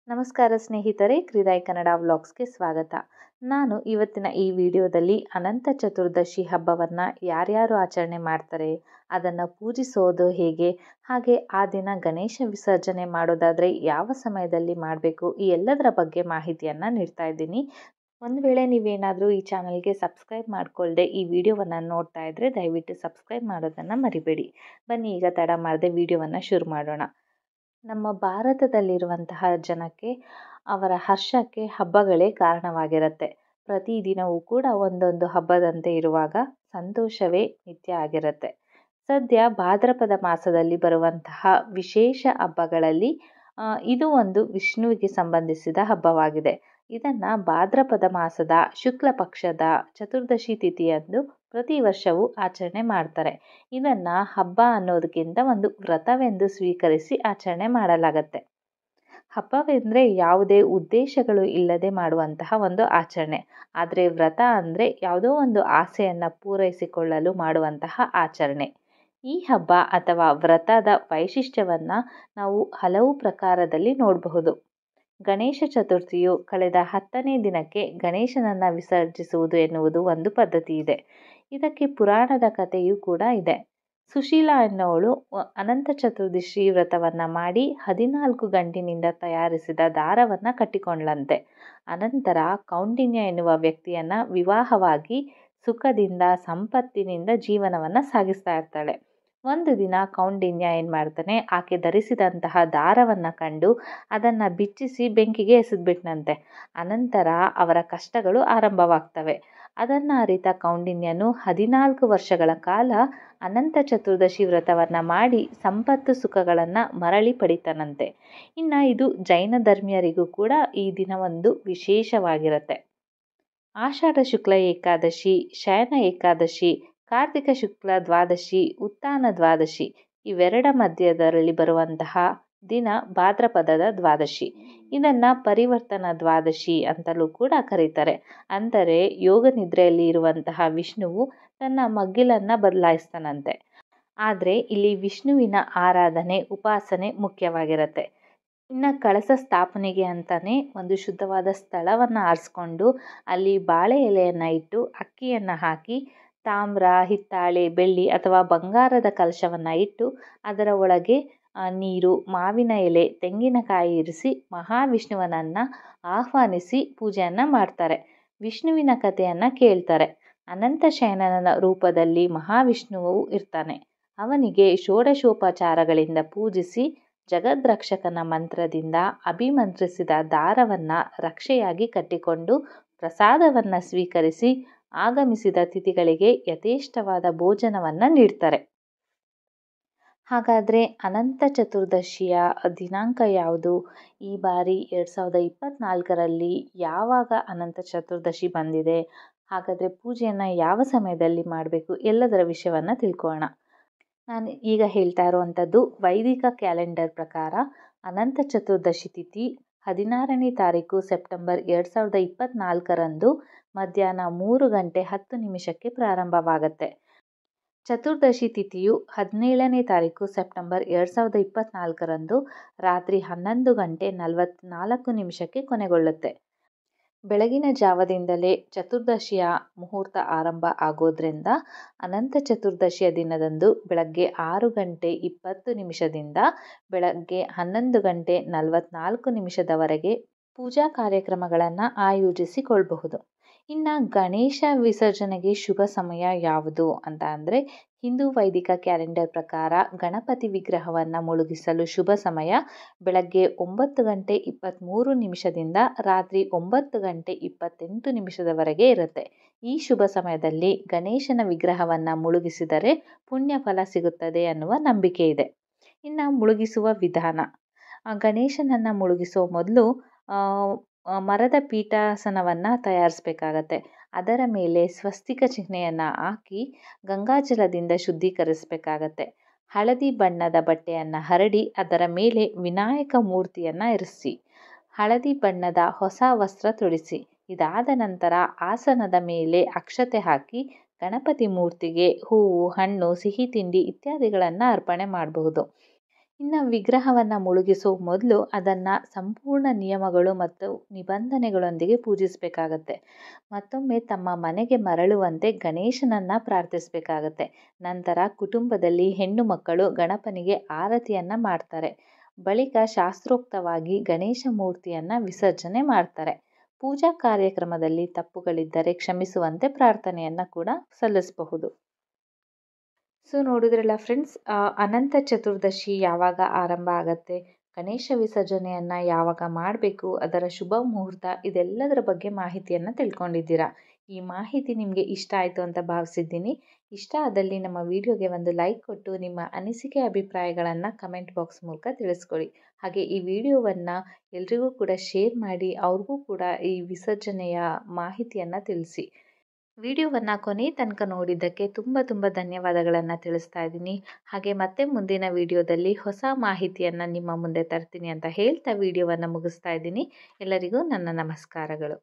ನಮಸ್ಕಾರ ಸ್ನೇಹಿತರೆ, ಕ್ರೀಡಾಯ್ ಕನ್ನಡ ವ್ಲಾಗ್ಸ್ಗೆ ಸ್ವಾಗತ. ನಾನು ಇವತ್ತಿನ ಈ ವಿಡಿಯೋದಲ್ಲಿ ಅನಂತ ಚತುರ್ದಶಿ ಹಬ್ಬವನ್ನು ಯಾರ್ಯಾರು ಆಚರಣೆ ಮಾಡ್ತಾರೆ, ಅದನ್ನು ಪೂಜಿಸೋದು ಹೇಗೆ, ಹಾಗೆ ಆ ದಿನ ಗಣೇಶ ವಿಸರ್ಜನೆ ಮಾಡೋದಾದರೆ ಯಾವ ಸಮಯದಲ್ಲಿ ಮಾಡಬೇಕು, ಈ ಎಲ್ಲದರ ಬಗ್ಗೆ ಮಾಹಿತಿಯನ್ನು ನೀಡ್ತಾ ಇದ್ದೀನಿ. ಒಂದು ವೇಳೆ ನೀವೇನಾದರೂ ಈ ಚಾನಲ್ಗೆ ಸಬ್ಸ್ಕ್ರೈಬ್ ಮಾಡಿಕೊಳ್ಳದೆ ಈ ವಿಡಿಯೋವನ್ನು ನೋಡ್ತಾ ಇದ್ದರೆ ದಯವಿಟ್ಟು ಸಬ್ಸ್ಕ್ರೈಬ್ ಮಾಡೋದನ್ನು ಮರಿಬೇಡಿ. ಬನ್ನಿ ಈಗ ತಡ ಮಾಡದೆ ವಿಡಿಯೋವನ್ನು ಶುರು ಮಾಡೋಣ. ನಮ್ಮ ಭಾರತದಲ್ಲಿರುವಂತಹ ಜನಕ್ಕೆ ಅವರ ಹರ್ಷಕ್ಕೆ ಹಬ್ಬಗಳೇ ಕಾರಣವಾಗಿರುತ್ತೆ. ಪ್ರತಿದಿನವೂ ಕೂಡ ಒಂದೊಂದು ಹಬ್ಬದಂತೆ ಇರುವಾಗ ಸಂತೋಷವೇ ನಿತ್ಯ ಆಗಿರುತ್ತೆ. ಸದ್ಯ ಭಾದ್ರಪದ ಮಾಸದಲ್ಲಿ ಬರುವಂತಹ ವಿಶೇಷ ಹಬ್ಬಗಳಲ್ಲಿ ಇದು ಒಂದು ವಿಷ್ಣುವಿಗೆ ಸಂಬಂಧಿಸಿದ ಹಬ್ಬವಾಗಿದೆ. ಇದನ್ನು ಭಾದ್ರಪದ ಮಾಸದ ಶುಕ್ಲ ಪಕ್ಷದ ಚತುರ್ದಶಿ ತಿಥಿಯಂದು ಪ್ರತಿ ವರ್ಷವೂ ಆಚರಣೆ ಮಾಡ್ತಾರೆ. ಇದನ್ನು ಹಬ್ಬ ಅನ್ನೋದಕ್ಕಿಂತ ಒಂದು ವ್ರತವೆಂದು ಸ್ವೀಕರಿಸಿ ಆಚರಣೆ ಮಾಡಲಾಗತ್ತೆ. ಹಬ್ಬವೆಂದರೆ ಯಾವುದೇ ಉದ್ದೇಶಗಳು ಇಲ್ಲದೆ ಮಾಡುವಂತಹ ಒಂದು ಆಚರಣೆ. ಆದರೆ ವ್ರತ ಅಂದರೆ ಯಾವುದೋ ಒಂದು ಆಸೆಯನ್ನು ಪೂರೈಸಿಕೊಳ್ಳಲು ಮಾಡುವಂತಹ ಆಚರಣೆ. ಈ ಹಬ್ಬ ಅಥವಾ ವ್ರತದ ವೈಶಿಷ್ಟ್ಯವನ್ನು ನಾವು ಹಲವು ಪ್ರಕಾರದಲ್ಲಿ ನೋಡಬಹುದು. ಗಣೇಶ ಚತುರ್ಥಿಯು ಕಳೆದ 10ನೇ ದಿನಕ್ಕೆ ಗಣೇಶನನ್ನು ವಿಸರ್ಜಿಸುವುದು ಎನ್ನುವುದು ಒಂದು ಪದ್ಧತಿ ಇದೆ. ಇದಕ್ಕೆ ಪುರಾಣದ ಕಥೆಯೂ ಕೂಡ ಇದೆ. ಸುಶೀಲಾ ಎನ್ನುವಳು ಅನಂತ ಚತುರ್ದಶಿ ವ್ರತವನ್ನು ಮಾಡಿ 14 ಗಂಟಿನಿಂದ ತಯಾರಿಸಿದ ದಾರವನ್ನು ಕಟ್ಟಿಕೊಂಡ್ಲಂತೆ. ಅನಂತರ ಕೌಂಡಿನ್ಯ ಎನ್ನುವ ವ್ಯಕ್ತಿಯನ್ನು ವಿವಾಹವಾಗಿ ಸುಖದಿಂದ ಸಂಪತ್ತಿನಿಂದ ಜೀವನವನ್ನು ಸಾಗಿಸ್ತಾ ಇರ್ತಾಳೆ. ಒಂದು ದಿನ ಕೌಂಡಿನ್ಯ ಏನು ಮಾಡ್ತಾನೆ, ಆಕೆ ಧರಿಸಿದಂತಹ ದಾರವನ್ನು ಕಂಡು ಅದನ್ನು ಬಿಚ್ಚಿಸಿ ಬೆಂಕಿಗೆ ಎಸೆದ್ಬಿಟ್ನಂತೆ. ಅನಂತರ ಅವರ ಕಷ್ಟಗಳು ಆರಂಭವಾಗ್ತವೆ. ಅದನ್ನು ಅರಿತ ಕೌಂಡಿನ್ಯನು 14 ವರ್ಷಗಳ ಕಾಲ ಅನಂತ ಚತುರ್ದಶಿ ವ್ರತವನ್ನು ಮಾಡಿ ಸಂಪತ್ತು ಸುಖಗಳನ್ನು ಮರಳಿ ಪಡಿತಾನಂತೆ. ಇನ್ನು ಇದು ಜೈನ ಧರ್ಮೀಯರಿಗೂ ಕೂಡ ಈ ದಿನ ಒಂದು ವಿಶೇಷವಾಗಿರುತ್ತೆ. ಆಷಾಢ ಶುಕ್ಲ ಏಕಾದಶಿ, ಶಯನ ಏಕಾದಶಿ, ಕಾರ್ತಿಕ ಶುಕ್ಲ ದ್ವಾದಶಿ, ಉತ್ಥಾನ ದ್ವಾದಶಿ ಇವೆರಡ ಮಧ್ಯದಲ್ಲಿ ಬರುವಂತಹ ದಿನ ಭಾದ್ರಪದದ ದ್ವಾದಶಿ. ಇದನ್ನು ಪರಿವರ್ತನ ದ್ವಾದಶಿ ಅಂತಲೂ ಕೂಡ ಕರೀತಾರೆ. ಅಂದರೆ ಯೋಗ ನಿದ್ರೆಯಲ್ಲಿ ಇರುವಂತಹ ವಿಷ್ಣುವು ತನ್ನ ಮಗ್ಗಿಲನ್ನು ಬದಲಾಯಿಸ್ತಾನಂತೆ. ಆದರೆ ಇಲ್ಲಿ ವಿಷ್ಣುವಿನ ಆರಾಧನೆ, ಉಪಾಸನೆ ಮುಖ್ಯವಾಗಿರುತ್ತೆ. ಇನ್ನು ಕಳಸ ಸ್ಥಾಪನೆಗೆ ಅಂತಲೇ ಒಂದು ಶುದ್ಧವಾದ ಸ್ಥಳವನ್ನು ಆರಿಸ್ಕೊಂಡು ಅಲ್ಲಿ ಬಾಳೆ ಎಲೆಯನ್ನು ಇಟ್ಟು ಅಕ್ಕಿಯನ್ನು ಹಾಕಿ ತಾಮ್ರ, ಹಿತ್ತಾಳೆ, ಬೆಳ್ಳಿ ಅಥವಾ ಬಂಗಾರದ ಕಲಶವನ್ನು ಇಟ್ಟು ಅದರ ಒಳಗೆ ನೀರು, ಮಾವಿನ ಎಲೆ, ತೆಂಗಿನಕಾಯಿ ಇರಿಸಿ ಮಹಾವಿಷ್ಣುವನನ್ನು ಆಹ್ವಾನಿಸಿ ಪೂಜೆಯನ್ನು ಮಾಡ್ತಾರೆ. ವಿಷ್ಣುವಿನ ಕಥೆಯನ್ನು ಕೇಳ್ತಾರೆ. ಅನಂತ ಶಯನನ ರೂಪದಲ್ಲಿ ಮಹಾವಿಷ್ಣುವು ಇರ್ತಾನೆ. ಅವನಿಗೆ ಷೋಡಶೋಪಚಾರಗಳಿಂದ ಪೂಜಿಸಿ ಜಗದ್ರಕ್ಷಕನ ಮಂತ್ರದಿಂದ ಅಭಿಮಂತ್ರಿಸಿದ ದಾರವನ್ನು ರಕ್ಷೆಯಾಗಿ ಕಟ್ಟಿಕೊಂಡು ಪ್ರಸಾದವನ್ನು ಸ್ವೀಕರಿಸಿ ಆಗಮಿಸಿದ ತಿಥಿಗಳಿಗೆ ಯಥೇಷ್ಟವಾದ ಭೋಜನವನ್ನು ನೀಡ್ತಾರೆ. ಹಾಗಾದರೆ ಅನಂತ ಚತುರ್ದಶಿಯ ದಿನಾಂಕ ಯಾವುದು? ಈ ಬಾರಿ 2024ರಲ್ಲಿ ಯಾವಾಗ ಅನಂತ ಚತುರ್ದಶಿ ಬಂದಿದೆ? ಹಾಗಾದರೆ ಪೂಜೆಯನ್ನು ಯಾವ ಸಮಯದಲ್ಲಿ ಮಾಡಬೇಕು? ಎಲ್ಲದರ ವಿಷಯವನ್ನು ತಿಳ್ಕೊಳ್ಳೋಣ. ನಾನು ಈಗ ಹೇಳ್ತಾ ಇರುವಂಥದ್ದು ವೈದಿಕ ಕ್ಯಾಲೆಂಡರ್ ಪ್ರಕಾರ ಅನಂತ ಚತುರ್ದಶಿ ತಿಥಿ 16ನೇ ತಾರೀಕು ಸೆಪ್ಟೆಂಬರ್ 2024ರಂದು ಮಧ್ಯಾಹ್ನ 3 ಗಂಟೆ 10 ನಿಮಿಷಕ್ಕೆ ಪ್ರಾರಂಭವಾಗುತ್ತೆ. ಚತುರ್ದಶಿ ತಿಥಿಯು 17ನೇ ತಾರೀಕು ಸೆಪ್ಟೆಂಬರ್ 2024ರಂದು ರಾತ್ರಿ 11 ಗಂಟೆ 44 ನಿಮಿಷಕ್ಕೆ ಕೊನೆಗೊಳ್ಳುತ್ತೆ. ಬೆಳಗಿನ ಜಾವದಿಂದಲೇ ಚತುರ್ದಶಿಯ ಮುಹೂರ್ತ ಆರಂಭ ಆಗೋದ್ರಿಂದ ಅನಂತ ಚತುರ್ದಶಿಯ ದಿನದಂದು ಬೆಳಗ್ಗೆ 6 ಗಂಟೆ 20 ನಿಮಿಷದಿಂದ ಬೆಳಗ್ಗೆ 11 ಗಂಟೆ 44 ನಿಮಿಷದವರೆಗೆ ಪೂಜಾ ಕಾರ್ಯಕ್ರಮಗಳನ್ನು ಆಯೋಜಿಸಿಕೊಳ್ಳಬಹುದು. ಇನ್ನು ಗಣೇಶ ವಿಸರ್ಜನೆಗೆ ಶುಭ ಸಮಯ ಯಾವುದು ಅಂತ ಅಂದರೆ ಹಿಂದೂ ವೈದಿಕ ಕ್ಯಾಲೆಂಡರ್ ಪ್ರಕಾರ ಗಣಪತಿ ವಿಗ್ರಹವನ್ನು ಮುಳುಗಿಸಲು ಶುಭ ಸಮಯ ಬೆಳಗ್ಗೆ 9 ಗಂಟೆ 23 ನಿಮಿಷದಿಂದ ರಾತ್ರಿ 9 ಗಂಟೆ 28 ನಿಮಿಷದವರೆಗೆ ಇರುತ್ತೆ. ಈ ಶುಭ ಸಮಯದಲ್ಲಿ ಗಣೇಶನ ವಿಗ್ರಹವನ್ನು ಮುಳುಗಿಸಿದರೆ ಪುಣ್ಯ ಫಲ ಸಿಗುತ್ತದೆ ಅನ್ನುವ ನಂಬಿಕೆ ಇದೆ. ಇನ್ನು ಮುಳುಗಿಸುವ ವಿಧಾನ. ಗಣೇಶನನ್ನು ಮುಳುಗಿಸುವ ಮೊದಲು ಮರದ ಪೀಠಾಸನವನ್ನು ತಯಾರಿಸಬೇಕಾಗತ್ತೆ. ಅದರ ಮೇಲೆ ಸ್ವಸ್ತಿಕ ಚಿಹ್ನೆಯನ್ನು ಹಾಕಿ ಗಂಗಾಜಲದಿಂದ ಶುದ್ಧೀಕರಿಸಬೇಕಾಗತ್ತೆ. ಹಳದಿ ಬಣ್ಣದ ಬಟ್ಟೆಯನ್ನು ಹರಡಿ ಅದರ ಮೇಲೆ ವಿನಾಯಕ ಮೂರ್ತಿಯನ್ನು ಇರಿಸಿ ಹಳದಿ ಬಣ್ಣದ ಹೊಸ ವಸ್ತ್ರ ತೊಡಿಸಿ. ಇದಾದ ನಂತರ ಆಸನದ ಮೇಲೆ ಅಕ್ಷತೆ ಹಾಕಿ ಗಣಪತಿ ಮೂರ್ತಿಗೆ ಹೂವು, ಹಣ್ಣು, ಸಿಹಿ ತಿಂಡಿ ಇತ್ಯಾದಿಗಳನ್ನು ಅರ್ಪಣೆ ಮಾಡಬಹುದು. ಇನ್ನು ವಿಗ್ರಹವನ್ನು ಮುಳುಗಿಸೋ ಮೊದಲು ಅದನ್ನು ಸಂಪೂರ್ಣ ನಿಯಮಗಳು ಮತ್ತು ನಿಬಂಧನೆಗಳೊಂದಿಗೆ ಪೂಜಿಸಬೇಕಾಗತ್ತೆ. ಮತ್ತೊಮ್ಮೆ ತಮ್ಮ ಮನೆಗೆ ಮರಳುವಂತೆ ಗಣೇಶನನ್ನು ಪ್ರಾರ್ಥಿಸಬೇಕಾಗತ್ತೆ. ನಂತರ ಕುಟುಂಬದಲ್ಲಿ ಹೆಣ್ಣು ಮಕ್ಕಳು ಗಣಪನಿಗೆ ಆರತಿಯನ್ನು ಮಾಡ್ತಾರೆ. ಬಳಿಕ ಶಾಸ್ತ್ರೋಕ್ತವಾಗಿ ಗಣೇಶ ಮೂರ್ತಿಯನ್ನು ವಿಸರ್ಜನೆ ಮಾಡ್ತಾರೆ. ಪೂಜಾ ಕಾರ್ಯಕ್ರಮದಲ್ಲಿ ತಪ್ಪುಗಳಿದ್ದರೆ ಕ್ಷಮಿಸುವಂತೆ ಪ್ರಾರ್ಥನೆಯನ್ನು ಕೂಡ ಸಲ್ಲಿಸಬಹುದು. ಸೊ ನೋಡಿದ್ರಲ್ಲ ಫ್ರೆಂಡ್ಸ್, ಅನಂತ ಚತುರ್ದಶಿ ಯಾವಾಗ ಆರಂಭ ಆಗತ್ತೆ, ಗಣೇಶ ವಿಸರ್ಜನೆಯನ್ನು ಯಾವಾಗ ಮಾಡಬೇಕು, ಅದರ ಶುಭ ಮುಹೂರ್ತ, ಇದೆಲ್ಲದರ ಬಗ್ಗೆ ಮಾಹಿತಿಯನ್ನು ತಿಳ್ಕೊಂಡಿದ್ದೀರಾ. ಈ ಮಾಹಿತಿ ನಿಮಗೆ ಇಷ್ಟ ಆಯಿತು ಅಂತ ಭಾವಿಸಿದ್ದೀನಿ. ಇಷ್ಟ ಆದಲ್ಲಿ ನಮ್ಮ ವಿಡಿಯೋಗೆ ಒಂದು ಲೈಕ್ ಕೊಟ್ಟು ನಿಮ್ಮ ಅನಿಸಿಕೆ ಅಭಿಪ್ರಾಯಗಳನ್ನು ಕಮೆಂಟ್ ಬಾಕ್ಸ್ ಮೂಲಕ ತಿಳಿಸ್ಕೊಡಿ. ಹಾಗೆ ಈ ವಿಡಿಯೋವನ್ನು ಎಲ್ರಿಗೂ ಕೂಡ ಶೇರ್ ಮಾಡಿ, ಅವ್ರಿಗೂ ಕೂಡ ಈ ವಿಸರ್ಜನೆಯ ಮಾಹಿತಿಯನ್ನು ತಿಳಿಸಿ. ವಿಡಿಯೋವನ್ನು ಕೊನೆ ತನಕ ನೋಡಿದ್ದಕ್ಕೆ ತುಂಬ ಧನ್ಯವಾದಗಳನ್ನು ತಿಳಿಸ್ತಾ ಇದ್ದೀನಿ. ಹಾಗೆ ಮತ್ತೆ ಮುಂದಿನ ವಿಡಿಯೋದಲ್ಲಿ ಹೊಸ ಮಾಹಿತಿಯನ್ನು ನಿಮ್ಮ ಮುಂದೆ ತರ್ತೀನಿ ಅಂತ ಹೇಳ್ತಾ ವಿಡಿಯೋವನ್ನು ಮುಗಿಸ್ತಾ ಇದ್ದೀನಿ. ಎಲ್ಲರಿಗೂ ನನ್ನ ನಮಸ್ಕಾರಗಳು.